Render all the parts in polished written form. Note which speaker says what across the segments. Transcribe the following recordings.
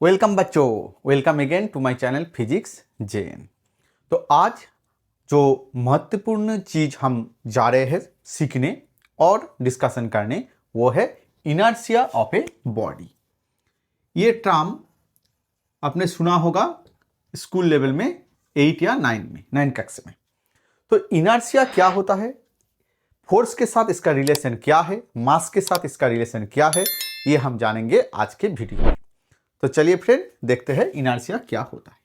Speaker 1: Welcome बच्चों, welcome again to my channel physics JN. तो आज जो महत्वपूर्ण चीज हम जा रहे हैं सीखने और डिस्कशन करने वो है इनर्शिया ऑफ ए बॉडी। ये टर्म आपने सुना होगा स्कूल लेवल में 8 या 9 में, 9 कक्षा में। तो इनर्शिया क्या होता है, फोर्स के साथ इसका रिलेशन क्या है, मास के साथ इसका रिलेशन क्या है, ये हम जानेंगे आज के वीडियो में। तो चलिए फ्रेंड देखते हैं इनर्शिया क्या होता है।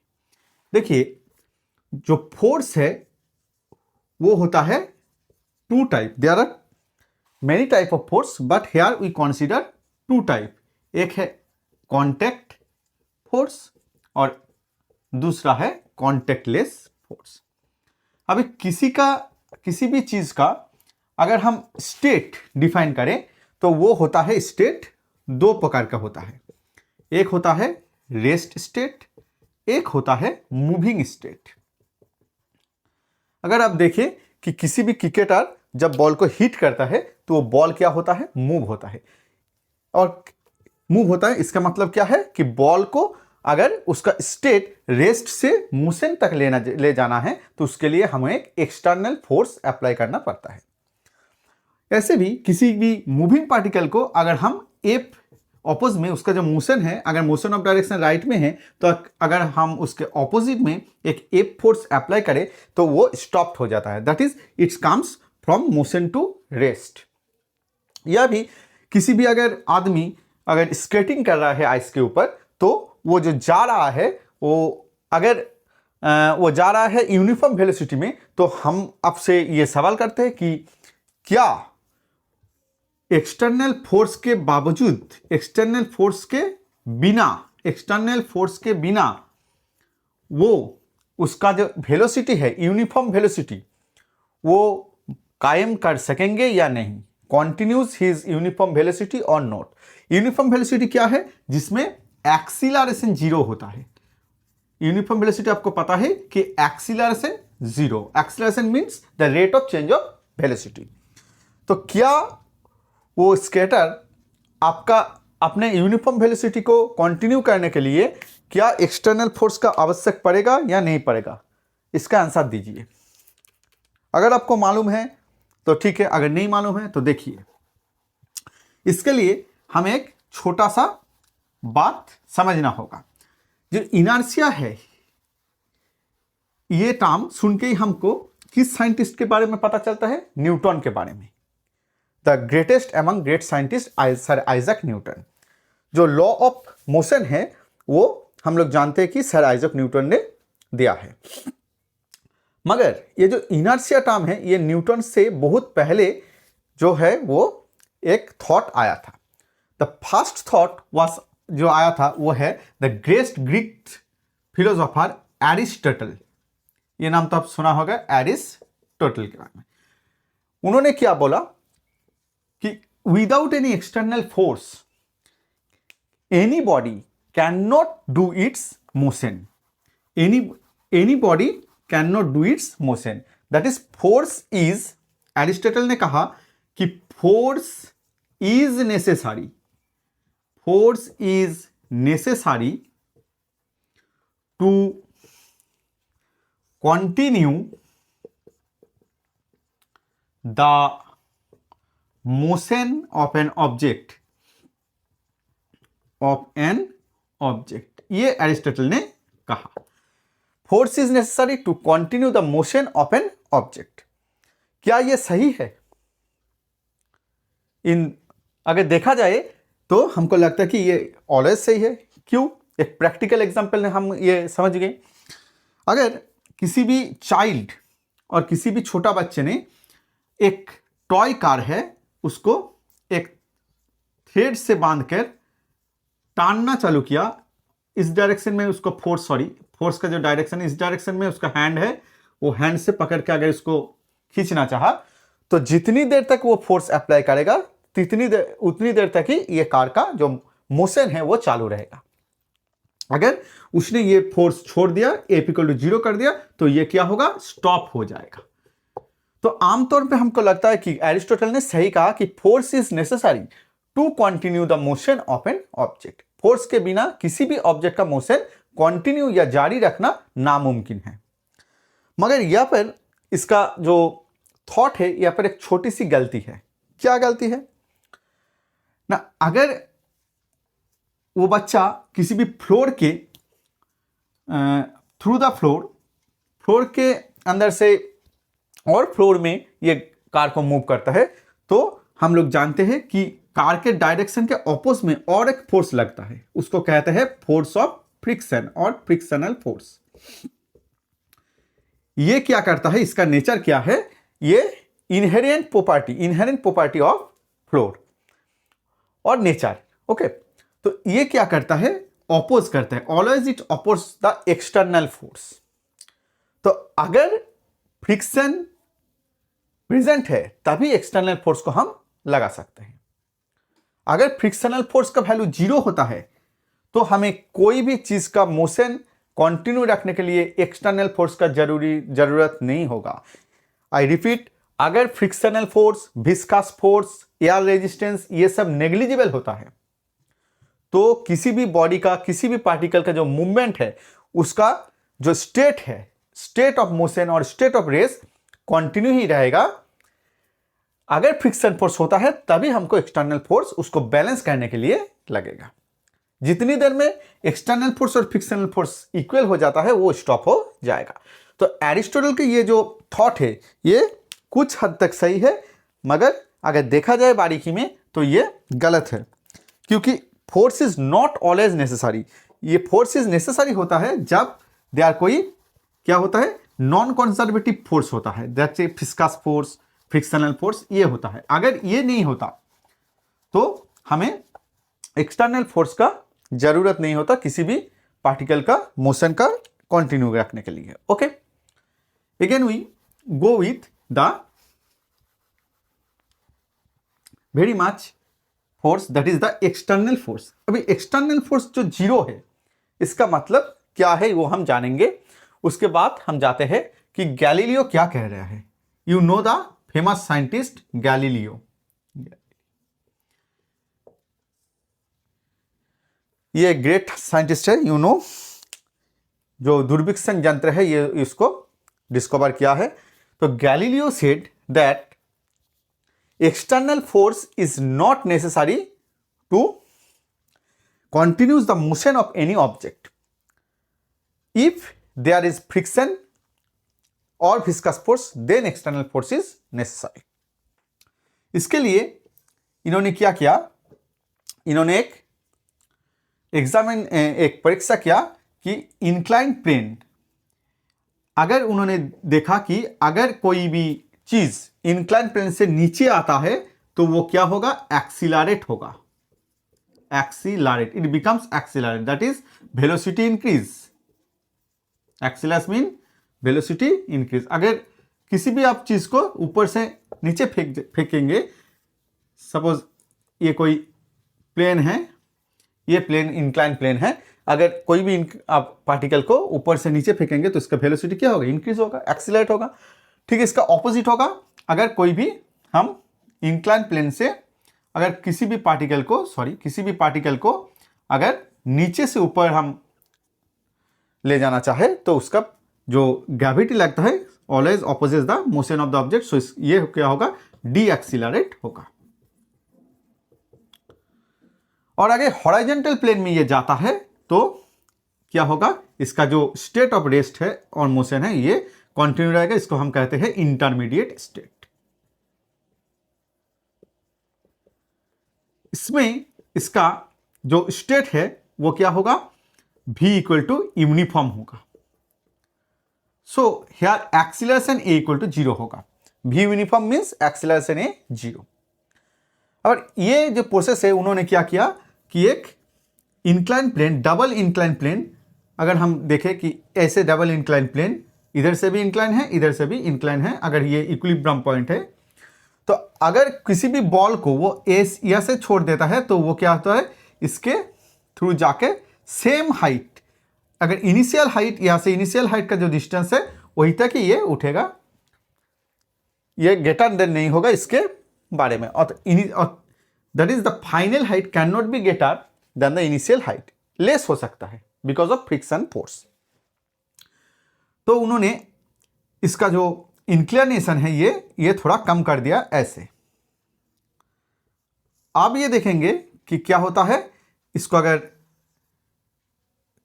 Speaker 1: देखिए, जो फोर्स है वो होता है two type. There are many type of force but here we consider two type. एक है कांटेक्ट फोर्स और दूसरा है कांटेक्टलेस फोर्स। अभी किसी भी चीज का अगर हम स्टेट डिफाइन करें तो वो होता है स्टेट दो प्रकार का होता है। एक होता है रेस्ट स्टेट, एक होता है मूविंग स्टेट। अगर आप देखें कि किसी भी क्रिकेटर जब बॉल को हिट करता है तो वो बॉल क्या होता है, मूव होता है। और मूव होता है इसका मतलब क्या है कि बॉल को अगर उसका स्टेट रेस्ट से मोशन तक ले जाना है तो उसके लिए हमें एक एक्सटर्नल फोर्स अप्लाई करना पड़ता है। ऐसे भी किसी भी मूविंग पार्टिकल को अगर हम एफ ऑपोज में उसका जो मोशन है, अगर मोशन ऑफ डायरेक्शन राइट में है तो अगर हम उसके ऑपोजिट में एक एफ फोर्स अप्लाई करें तो वो स्टॉप हो जाता है। That is its comes from motion to rest. या भी किसी भी अगर आदमी अगर स्केटिंग कर रहा है आइस के ऊपर तो वो जो जा रहा है वो अगर वो जा रहा है यूनिफॉर्म वेलोसिटी में, तो हम आपसे ये सवाल करते हैं कि क्या एक्सटर्नल फोर्स के बावजूद, एक्सटर्नल फोर्स के बिना वो उसका जो वेलोसिटी है, यूनिफॉर्म वेलोसिटी, वो कायम कर सकेंगे या नहीं। कॉन्टिन्यूस हिज यूनिफॉर्म वेलोसिटी और नॉट। यूनिफॉर्म वेलोसिटी क्या है, जिसमें एक्सीलरेशन जीरो होता है। यूनिफॉर्म वेलोसिटी आपको पता है कि acceleration zero, acceleration means the rate of change of velocity. तो क्या वो स्केटर आपका अपने यूनिफॉर्म वेलोसिटी को कंटिन्यू करने के लिए क्या एक्सटर्नल फोर्स का आवश्यक पड़ेगा या नहीं पड़ेगा, इसका आंसर दीजिए। अगर आपको मालूम है तो ठीक है, अगर नहीं मालूम है तो देखिए। इसके लिए हमें एक छोटा सा बात समझना होगा। जो इनर्शिया है, ये टर्म सुन के ही हमको किस साइंटिस्ट के बारे में पता चलता है, न्यूटन के बारे में। The greatest among great scientist sir Isaac Newton. जो लॉ ऑफ मोशन है वो हम लोग जानते हैं कि सर आइजैक न्यूटन ने दिया है। मगर ये जो इनर्शिया टर्म है ये न्यूटन से बहुत पहले जो है वो एक थॉट आया था। द फर्स्ट थॉट वाज जो आया था वो है the great Greek philosopher Aristotle. ये नाम तो आप सुना होगा एरिस्टोटल के बारे में। उन्होंने क्या बोला कि without any external force any body can not do its motion. Any body can not do its motion. That is force is, Aristotle ने कहा कि force is necessary, force is necessary to continue the motion of an object, ये Aristotle ने कहा। Force is necessary to continue the motion of an object. क्या ये सही है? अगर देखा जाए तो हमको लगता है कि ये ऑलवेज सही है। क्यों? एक प्रैक्टिकल एग्जांपल ने हम ये समझ गए। अगर किसी भी चाइल्ड और किसी भी छोटा बच्चे ने एक टॉय कार है, उसको एक थ्रेड से बांधकर टानना चालू किया, इस डायरेक्शन में उसको फोर्स का जो डायरेक्शन इस डायरेक्शन में उसका हैंड है, वो हैंड से पकड़ के अगर इसको खींचना चाहा तो जितनी देर तक वो फोर्स अप्लाई करेगा उतनी देर तक ही ये कार का जो मोशन है वो चालू रहेगा। अगर उसने ये फोर्स छोड़ दिया, F = 0 कर दिया, तो ये क्या होगा, स्टॉप हो जाएगा। तो आमतौर पे हमको लगता है कि एरिस्टोटल ने सही कहा कि force is necessary to continue the motion of an object. Force के बिना किसी भी ऑब्जेक्ट का मोशन कंटिन्यू या जारी रखना नामुमकिन है। मगर यहाँ पर इसका जो थॉट है, यहाँ पर एक छोटी सी गलती है। क्या गलती है ना, अगर वो बच्चा किसी भी फ्लोर के थ्रू द फ्लोर के अंदर से और फ्लोर में ये कार को मूव करता है, तो हम लोग जानते हैं कि कार के डायरेक्शन के ऑपोजिट में और एक फोर्स लगता है, उसको कहते हैं फोर्स ऑफ फ्रिक्शन और फ्रिक्शनल फोर्स। ये क्या करता है, इसका नेचर क्या है, ये इनहेरेंट प्रॉपर्टी ऑफ फ्लोर और नेचर। ओके, तो ये क्या करता है, ऑपोज करता है, always it oppose the external force. तो अगर फ्रिक्शन प्रेजेंट है तभी एक्सटर्नल फोर्स को हम लगा सकते हैं। अगर फ्रिक्शनल फोर्स का वैल्यू 0 होता है तो हमें कोई भी चीज का मोशन कंटिन्यू रखने के लिए एक्सटर्नल फोर्स का जरूरत नहीं होगा। आई रिपीट, अगर frictional force, viscous force, air resistance ये सब नेग्लिजिबल होता है तो किसी भी बॉडी का, किसी भी पार्टिकल का जो मूवमेंट है उसका जो स्टेट है, स्टेट ऑफ मोशन और स्टेट ऑफ रेस्ट कंटिन्यू ही रहेगा। अगर फ्रिक्शन फोर्स होता है तभी हमको एक्सटर्नल फोर्स उसको बैलेंस करने के लिए लगेगा। जितनी देर में एक्सटर्नल फोर्स और फ्रिक्शनल फोर्स इक्वल हो जाता है वो स्टॉप हो जाएगा। तो एरिस्टोटल के ये जो थॉट है ये कुछ हद तक सही है, मगर अगर देखा जाए बारीकी में तो ये गलत है, क्योंकि force is not always necessary. ये फोर्स इज नेसेसरी होता है जब दे आर कोई क्या होता है, नॉन कंजर्वेटिव फोर्स होता है, that's a viscous force, frictional force ये होता है। अगर ये नहीं होता तो हमें एक्सटर्नल फोर्स का जरूरत नहीं होता किसी भी पार्टिकल का मोशन का कंटिन्यू रखने के लिए। Okay, again we go with the very much force that is the external force. अभी एक्सटर्नल फोर्स जो 0 है इसका मतलब क्या है वो हम जानेंगे। उसके बाद हम जाते हैं कि गैलीलियो क्या कह रहा है। You know the famous scientist Galileo, ये ग्रेट साइंटिस्ट है, यू नो, जो दूरबीक्षण यंत्र है ये इसको डिस्कवर किया है। तो Galileo said that external force is not necessary to continues the motion of any object if there is friction और viscous force, then external force is necessary. इसके लिए इन्होंने क्या किया, इन्होंने एक परीक्षा किया कि इंक्लाइन प्लेन, अगर उन्होंने देखा कि अगर कोई भी चीज इंक्लाइन प्लेन से नीचे आता है तो वो क्या होगा, एक्सीलरेट होगा, accelerate, it becomes accelerate, that is velocity increase. Acceleration mean velocity increase. अगर किसी भी आप चीज को ऊपर से नीचे फेंकेंगे, सपोज ये कोई प्लेन है, ये प्लेन इंक्लाइन प्लेन है, अगर कोई भी आप पार्टिकल को ऊपर से नीचे फेंकेंगे तो इसका वेलोसिटी क्या होगा, इंक्रीज होगा, एक्सीलरेट होगा। ठीक है, इसका ऑपोजिट होगा, अगर कोई भी हम इंक्लाइन प्लेन से अगर किसी भी पार्टिकल को अगर नीचे से ऊपर हम ले जाना चाहे तो उसका जो ग्रेविटी लगता है always opposite the motion of the object, so ये क्या होगा, डी एक्सीलरेट होगा। और अगर हॉरिजॉन्टल प्लेन में ये जाता है तो क्या होगा, इसका जो स्टेट ऑफ रेस्ट है और मोशन है ये कंटिन्यू रहेगा, इसको हम कहते हैं इंटरमीडिएट स्टेट। इसमें इसका जो स्टेट है वो क्या होगा, v इक्वल टू यूनिफॉर्म होगा। So here acceleration a equal to 0 होगा, v uniform means acceleration a 0। और ये जो प्रोसेस है उन्होंने क्या किया कि एक incline plane, double incline plane, अगर हम देखें कि ऐसे डबल इंक्लाइन प्लेन, इधर से भी इंक्लाइन है, इधर से भी इंक्लाइन है, अगर ये इक्विलिब्रियम पॉइंट है तो अगर किसी भी बॉल को वो यहाँ से छोड़ देता है तो वो क्या होता है, इसके थ्रू जाके सेम हाइट, अगर इनिशियल हाइट यहाँ से इनिशियल हाइट का जो डिस्टेंस है वही तक ही ये उठेगा, ये ग्रेटर देन नहीं होगा इसके बारे में। और that is the final height can not be greater than the initial height, less हो सकता है बिकॉज ऑफ फ्रिक्शन फोर्स। तो उन्होंने इसका जो इंक्लिनेशन है ये थोड़ा कम कर दिया ऐसे। अब ये देखेंगे कि क्या होता है, इसको अगर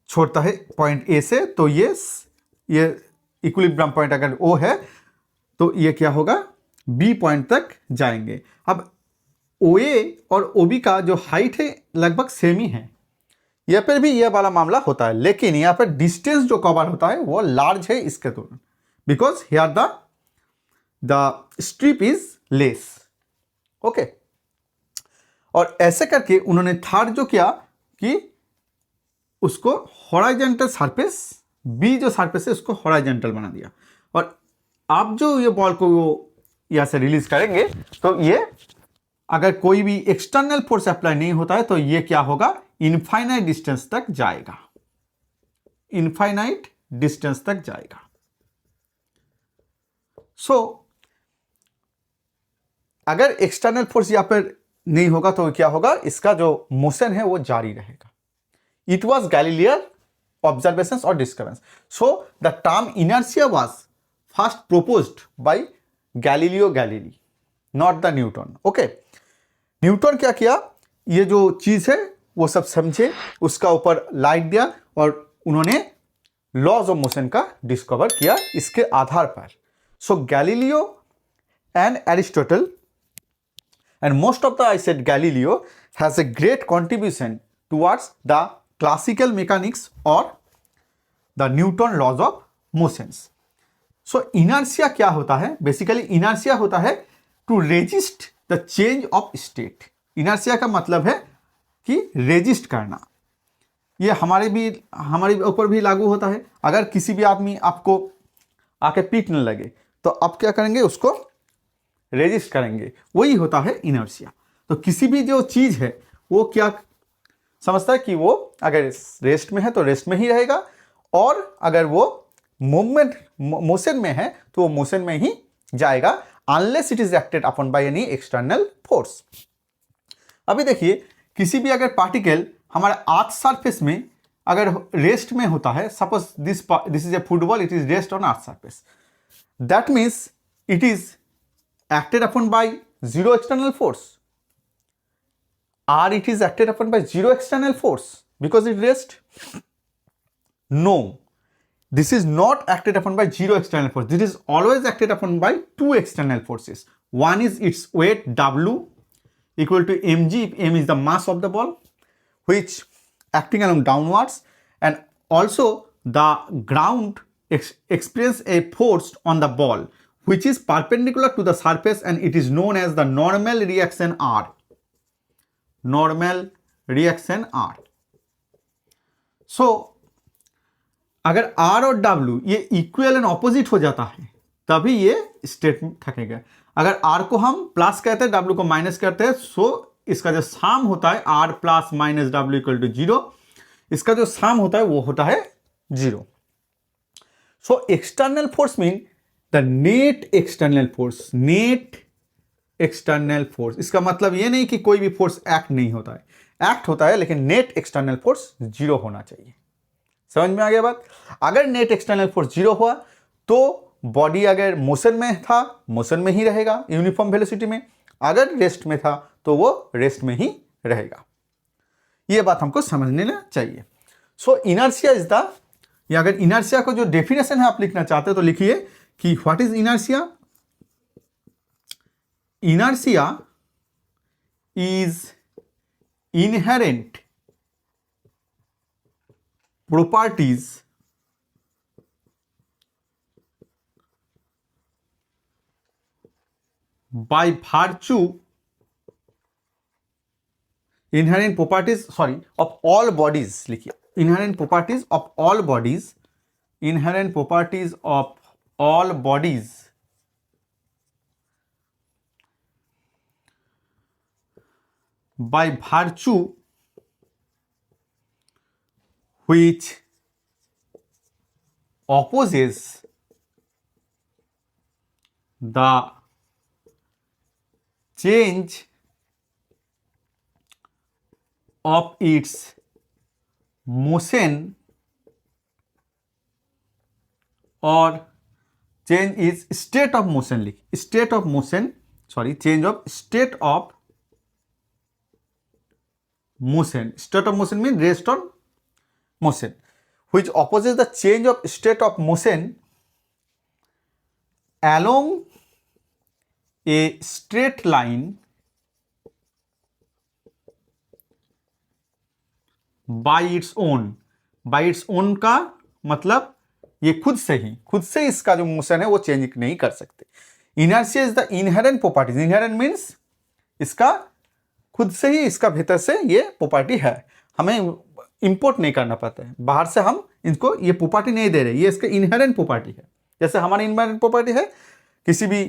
Speaker 1: छोड़ता है पॉइंट ए से तो ये इक्विलिब्रियम पॉइंट अगर ओ है तो ये क्या होगा, बी पॉइंट तक जाएंगे। अब ओ ए और ओ बी का जो हाइट है लगभग सेम ही है, यहाँ पर भी यह वाला मामला होता है, लेकिन यहाँ पर डिस्टेंस जो कवर होता है वो लार्ज है इसके तुलना, because here the strip is less. Okay, और ऐसे करके उन्होंने थर्ड जो किया कि उसको हॉराइजेंटल सरफेस, बी जो सरफेस है उसको हॉराइजेंटल बना दिया। और आप जो ये बॉल को वो यहाँ से रिलीज करेंगे तो ये अगर कोई भी एक्सटर्नल फोर्स अप्लाई नहीं होता है तो ये क्या होगा, इनफाइनाइट डिस्टेंस तक जाएगा, इनफाइनाइट डिस्टेंस तक जाएगा। सो अगर एक्सटर्नल फोर्स यहां पर नहीं होगा तो क्या होगा, इसका जो मोशन है वो जारी रहेगा। इट वॉज गैलीलियर ऑब्जर्वेशंस और discoveries. So the term inertia was first proposed by Galileo Galilei, not the Newton. Okay, Newton क्या किया, ये जो चीज है वो सब समझे, उसका ऊपर लाइट दिया और उन्होंने लॉज ऑफ मोशन का डिस्कवर किया इसके आधार पर। So Galileo and Aristotle and most of the, I said, Galileo has a great contribution towards the classical mechanics or the Newton laws of motions. So inertia क्या होता है, basically inertia होता है to resist the change of state. inertia का मतलब है कि resist करना। ये हमारे ऊपर भी लागू होता है। अगर किसी भी आदमी आपको आके पीटने लगे तो आप क्या करेंगे, उसको रेजिस्ट करेंगे, वही होता है इनर्शिया। तो किसी भी जो चीज है वो क्या समझता है कि वो अगर रेस्ट में है तो रेस्ट में ही रहेगा, और अगर वो मोशन में है तो वो मोशन में ही जाएगा, unless it is acted upon by any external force. अभी देखिए, किसी भी अगर पार्टिकल हमारे अर्थ सरफेस में अगर रेस्ट में होता है, suppose this is a football, it is rest on earth surface, that means it is acted upon by zero external force, or it is acted upon by zero external force because it rests? No, this is not acted upon by zero external force. This is always acted upon by two external forces. One is its weight W equal to mg, if m is the mass of the ball, which acting along downwards, and also the ground experience a force on the ball which is perpendicular to the surface, and it is known as the normal reaction R. Normal reaction R. So अगर R और W ये equal and opposite हो जाता है तभी ये state थकेगा। अगर R को हम प्लस कहते हैं, W को माइनस करते हैं, सो इसका जो साम होता है R plus minus W equal to 0, इसका जो साम होता है वो होता है 0। So external force mean the net external force, net external force. इसका मतलब ये नहीं कि कोई भी फोर्स एक्ट नहीं होता है, एक्ट होता है, लेकिन नेट एक्सटर्नल फोर्स 0 होना चाहिए। समझ में आ गया बात? अगर नेट एक्सटर्नल फोर्स 0 हुआ तो बॉडी अगर मोशन में था, मोशन में ही रहेगा यूनिफॉर्म वेलोसिटी में, अगर रेस्ट में था तो वो रेस्ट में ही रहेगा। ये बात हमको समझने चाहिए। सो इनर्शिया इज द, या अगर इनर्शिया को जो डेफिनेशन है आप लिखना चाहते हो तो लिखिए कि what is inertia? Inertia is inherent properties by virtue, inherent properties, sorry, of all bodies, लिखिए inherent properties of all bodies, inherent properties of all bodies by virtue which opposes the change of its motion or change is state of motion, लिख state of motion, sorry, change of state of motion. State of motion means rest on motion, which opposes the change of state of motion along a straight line by its own. by its own का मतलब ये खुद से इसका जो motion है वो change नहीं कर सकते. Inertia is the inherent properties. Inherent means इसका खुद से ही, इसका भीतर से ये प्रॉपर्टी है, हमें इंपोर्ट नहीं करना पड़ता है, बाहर से हम इनको ये प्रॉपर्टी नहीं दे रहे, ये इसका इनहेरेंट प्रॉपर्टी है. जैसे हमारी इनहेरेंट प्रॉपर्टी है किसी भी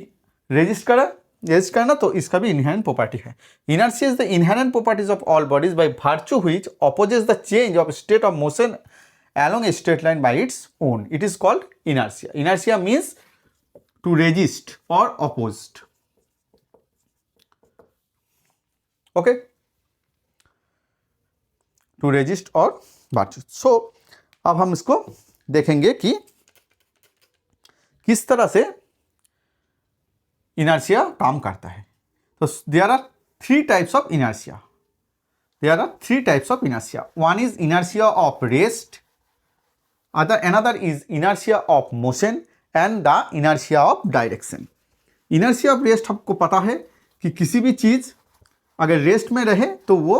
Speaker 1: रेजिस्ट करना, तो इसका भी इनहेरेंट प्रॉपर्टी है. Inertia is the inherent properties of all bodies by virtue which opposes the change of state of motion along a straight line by its own. It is called inertia. Inertia means to resist or opposed. Okay? To resist or virtue. So, अब हम इसको देखेंगे कि किस तरह से inertia काम करता है. तो there are three types of inertia. There are three types of inertia. One is inertia of rest. Another is inertia of motion and the inertia of direction. Inertia of rest आपको पता है कि किसी भी चीज अगर रेस्ट में रहे तो वो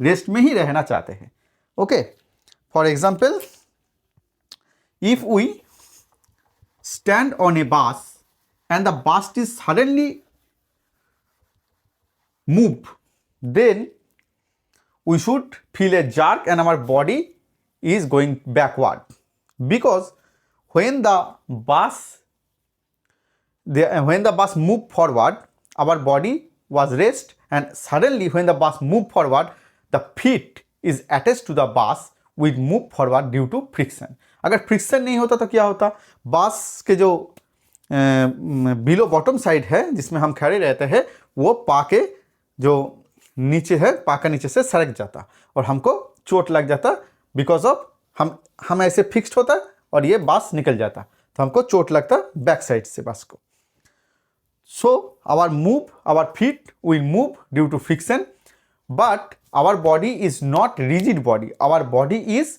Speaker 1: रेस्ट में ही रहना चाहते हैं. Okay, for example, if we stand on a bus and the bus is suddenly move, then we should feel a jerk and our body is going backward. Because when the bus moved forward, our body was rest, and suddenly when the bus moved forward, the feet is attached to the bus with move forward due to friction. अगर friction नहीं होता तो क्या होता, बस के जो below bottom side है जिसमें हम खड़े रहते हैं वो पाके जो नीचे है, पाका नीचे से सरक जाता और हमको चोट लग जाता. बिकॉज ऑफ हम ऐसे फिक्स्ड होता और ये बस निकल जाता तो हमको चोट लगता बैक साइड से बस को. So our feet will move due to friction, but our body is not rigid body. Our body is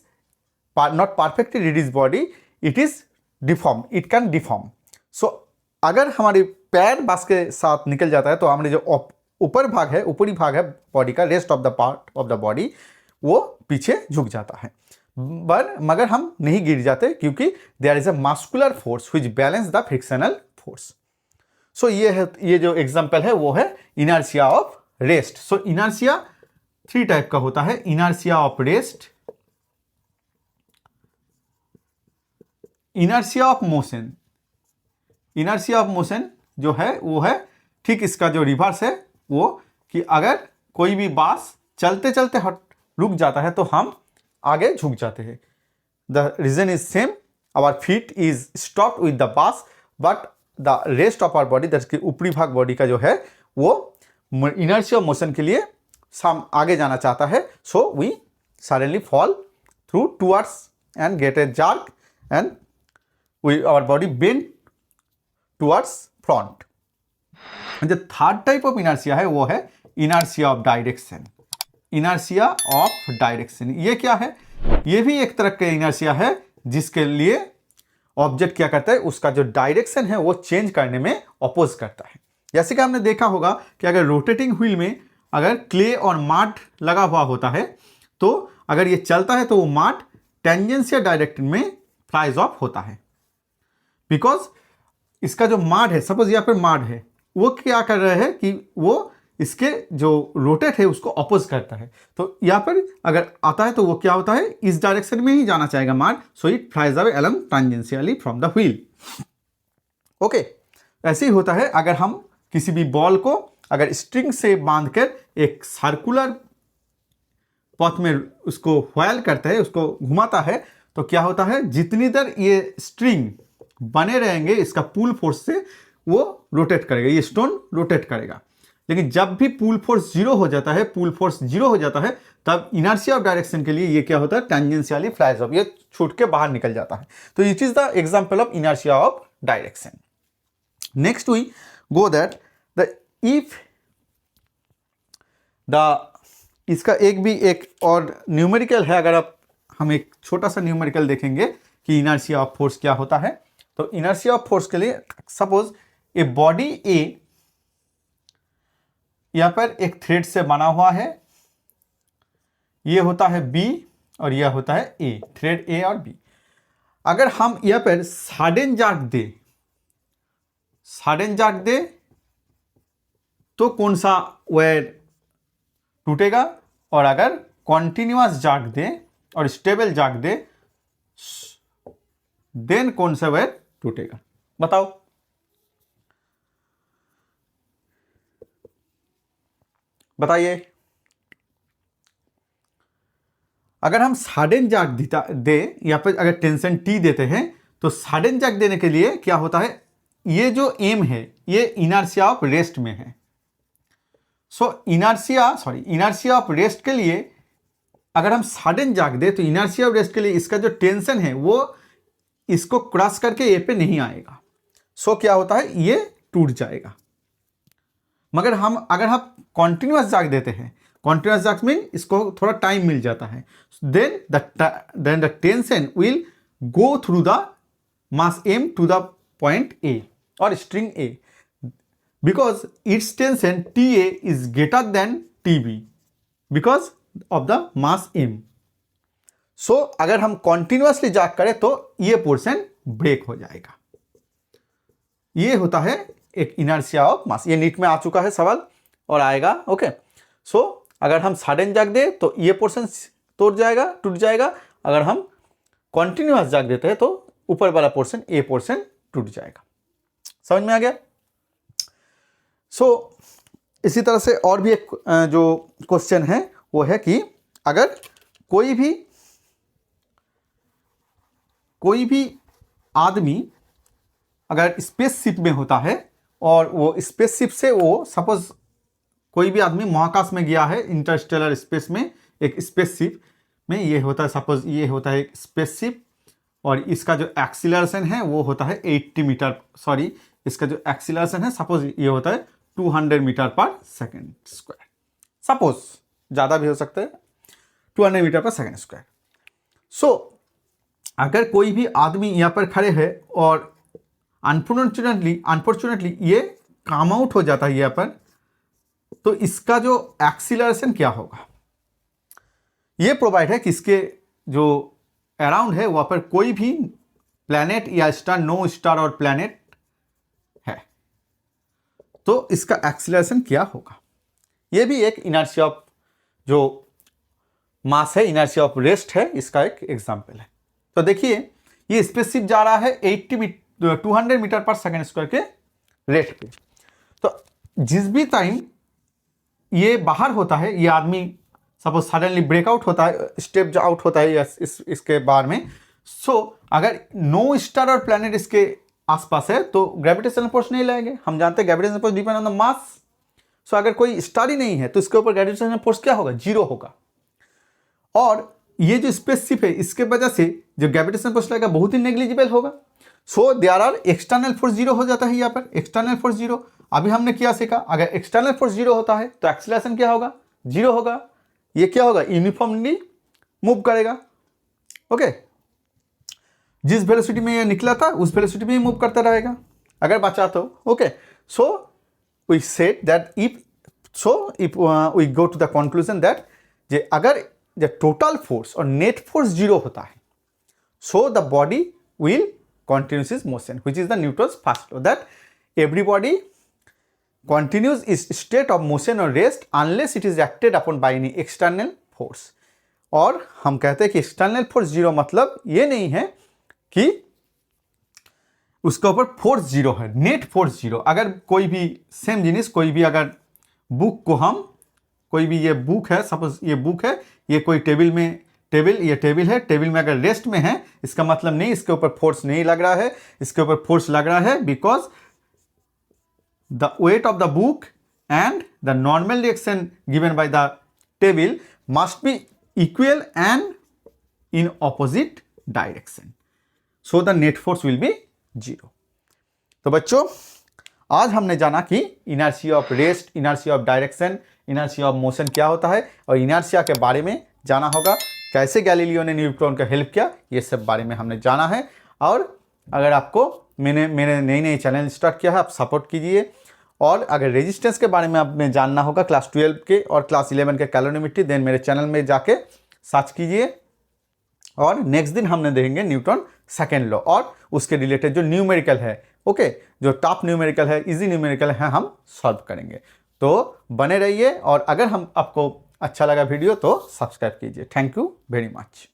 Speaker 1: not perfectly rigid body, it is deform, it can deform. So अगर हमारे पैर बस के साथ निकल जाता है तो हमारे जो ऊपरी भाग है बॉडी का, rest of the part of the body, वो पीछे झुक जाता है. मगर हम नहीं गिर जाते क्योंकि there is a muscular force which balance the frictional force. So ये जो एग्जांपल है वो है inertia of rest. So inertia three type का होता है. Inertia of rest, inertia of motion. Inertia of motion जो है वो है ठीक इसका जो रिवर्स है, वो कि अगर कोई भी बस चलते चलते रुक जाता है तो हम आगे झुक जाते हैं. The reason is same, our feet is stopped with the bus, but the rest of our body, that's ऊपरी भाग बॉडी का जो है वो इनर्शिया मोशन के लिए आगे जाना चाहता है. So we suddenly fall through towards and get a jerk and our body bend towards front. जो थर्ड टाइप ऑफ इनर्शिया है वो है inertia of direction. Inertia of direction ये क्या है, ये भी एक तरह का इनर्शिया है जिसके लिए ऑब्जेक्ट क्या करता है, उसका जो डायरेक्शन है वो चेंज करने में अपोज करता है. जैसे कि हमने देखा होगा कि अगर रोटेटिंग व्हील में अगर क्ले और माड लगा हुआ होता है तो अगर ये चलता है तो वो माड टेंजेंशियल डायरेक्शन में फ्लाइज ऑफ होता है. बिकॉज इसका जो माड है, सपोज यहाँ पर माड है, वो क्या कर रहा है कि वो इसके जो रोटेट है उसको अपोज करता है. तो यहाँ पर अगर आता है तो वो क्या होता है, इस डायरेक्शन में ही जाना चाहेगा माड, so it flies away along tangentially from the wheel. Okay, ऐसे ही होता है अगर हम किसी भी बॉल को अगर स्ट्रिंग से बांधकर एक सर्कुलर पथ में उसको व्हाइल करता है, उसको घुमाता है, तो क्या होता है, जितनी देर ये स्ट्रिंग बने रहेंगे इसका पुल फोर्स से वो रोटेट करेगा, ये स्टोन रोटेट करेगा. लेकिन जब भी पुल फोर्स जीरो हो जाता है, पुल फोर्स जीरो हो जाता है, तब इनर्शिया ऑफ डायरेक्शन के लिए ये क्या होता है, टेंजेंशियली फ्लाइज ऑफ, ये छूट के बाहर निकल जाता है। तो it is the example of inertia of direction. Next we go that the if the, इसका एक और न्यूमेरिकल है। अगर आप हम एक छोटा सा न्यूमेरिकल देखेंगे कि इनर्शिया ऑफ फोर्स क्या होता है, तो इनर्शिया ऑफ फोर्स के लिए सपोज ए बॉडी ए यहां पर एक थ्रेड से बना हुआ है, ये होता है बी और यह होता है ए, थ्रेड ए और बी। अगर हम यहां पर सडन जाग दे तो कौन सा वायर टूटेगा, और अगर कॉन्टिन्यूअस जाग दे और स्टेबल जाग दे देन कौन सा वायर टूटेगा, बताओ। बताइए। अगर हम सडन जाग दे या फिर अगर टेंशन टी देते हैं, तो सडन जाग देने के लिए क्या होता है, ये जो एम है ये इनर्शिया ऑफ रेस्ट में है। सो इनर्शिया ऑफ रेस्ट के लिए अगर हम सडन जाग दे तो इनर्शिया ऑफ रेस्ट के लिए इसका जो टेंशन है वो इसको क्रॉस करके ए पे नहीं आएगा। सो क्या होता है, ये टूट जाएगा। मगर अगर हम कॉन्टिन्यूअस जाग देते हैं, कॉन्टिन्यूअस जाग में इसको थोड़ा टाइम मिल जाता है, then the tension will go through the mass M to the point A और string A, because its tension TA is greater than TB because of the mass m. So अगर हम continuously जाग करें तो ये पोर्शन ब्रेक हो जाएगा। ये होता है एक इनर्शिया ऑफ मास। ये नीट में आ चुका है सवाल और आएगा। ओके, सो अगर हम सडन जाग दे तो ये पोर्शन टूट जाएगा। अगर हम कॉन्टिन्यूअस जाग देते हैं तो ऊपर वाला पोर्शन ए पोर्शन टूट जाएगा। समझ में आ गया। सो इसी तरह से और भी एक जो क्वेश्चन है वो है कि अगर कोई भी आदमी अगर स्पेसशिप में होता है और वो स्पेसशिप से वो सपोज कोई भी आदमी महाकाश में गया है, इंटरस्टेलर स्पेस में एक स्पेसशिप में, ये होता है सपोज ये होता है एक स्पेसशिप और इसका जो एक्सीलरेशन है वो होता है 80 मीटर, सॉरी इसका जो एक्सीलरेशन है सपोज ये होता है 200 मीटर पर सेकेंड स्क्वायर, सपोज ज़्यादा भी हो सकता है 200 मीटर पर सेकेंड स्क्वायर। सो अगर कोई भी आदमी यहाँ पर खड़े हैं और अनफॉर्चुनेटली ये काम आउट हो जाता है यहाँ पर, तो इसका जो एक्सीलरेशन क्या होगा, ये प्रोवाइड है कि इसके जो अराउंड है वहाँ पर कोई भी प्लैनेट या स्टार, नो स्टार और प्लैनेट है, तो इसका एक्सीलरेशन क्या होगा। ये भी एक इनर्शिया ऑफ जो मास है, इनर्शिया ऑफ रेस्ट है, इसका एक एग्जाम्पल है। तो देखिए ये स्पेसशिप जा रहा है 200 मीटर पर सेकेंड स्क्वायर के रेट पे। तो जिस भी टाइम ये बाहर होता है, ये आदमी सपोज सडनली ब्रेकआउट होता है, स्टेप आउट होता है इसके बारे में, सो अगर नो स्टार और प्लैनेट इसके आसपास है तो ग्रेविटेशनल फोर्स नहीं लगेंगे। हम जानते हैं gravitational force depend on the mass. So अगर कोई स्टार ही नहीं है तो इसके ऊपर ग्रेविटेशनल फोर्स क्या होगा, 0 होगा। और ये जो स्पेसशिप है इसके वजह से जो ग्रेविटेशनल फोर्स लगेगा बहुत ही नेग्लिजिबल होगा। So there are external force 0 हो जाता है यहाँ पर, एक्सटर्नल फोर्स 0। अभी हमने क्या सीखा, अगर एक्सटर्नल फोर्स 0 होता है तो एक्सीलरेशन क्या होगा, 0 होगा। ये क्या होगा, यूनिफॉर्मली मूव करेगा। ओके, जिस वेलोसिटी में ये निकला था उस वेलोसिटी में ही मूव करता रहेगा अगर बचा तो। Okay, so we said that if we go to the conclusion that J अगर द टोटल फोर्स और नेट फोर्स 0 होता है, so the body will continues its motion, which is the Newton's first law, that everybody continues its state of motion or rest unless it is acted upon by any external force। और हम कहते हैं कि external force 0 मतलब ये नहीं है कि उसके ऊपर फोर्स 0 है, नेट फोर्स 0। अगर कोई भी सेम जिनिस, कोई भी अगर बुक को हम, कोई भी ये बुक है, सपोज ये बुक है, ये कोई ये टेबल है, टेबल में अगर रेस्ट में है इसका मतलब नहीं इसके ऊपर फोर्स नहीं लग रहा है, इसके ऊपर फोर्स लग रहा है because the weight of the book and the normal reaction given by the table must be equal and in opposite direction. So the net force will be 0. तो बच्चों आज हमने जाना कि inertia of rest, inertia of direction, inertia of motion क्या होता है और इनर्शिया के बारे में जाना होगा, कैसे गैलीलियो ने न्यूटन का हेल्प किया, ये सब बारे में हमने जाना है। और अगर आपको मैंने नई नई चैनल स्टार्ट किया है, आप सपोर्ट कीजिए। और अगर रेजिस्टेंस के बारे में आपने जानना होगा क्लास 12 के और क्लास 11 के कैलोरीमेट्री, देन मेरे चैनल में जाके सर्च कीजिए। और नेक्स्ट दिन हमने देखेंगे न्यूटन सेकेंड लॉ और उसके रिलेटेड जो न्यूमेरिकल है, ओके, जो टॉप न्यूमेरिकल है, इजी न्यूमेरिकल है, हम सॉल्व करेंगे। तो बने रहिए और अगर हम आपको अच्छा लगा वीडियो तो सब्सक्राइब कीजिए। Thank you very much.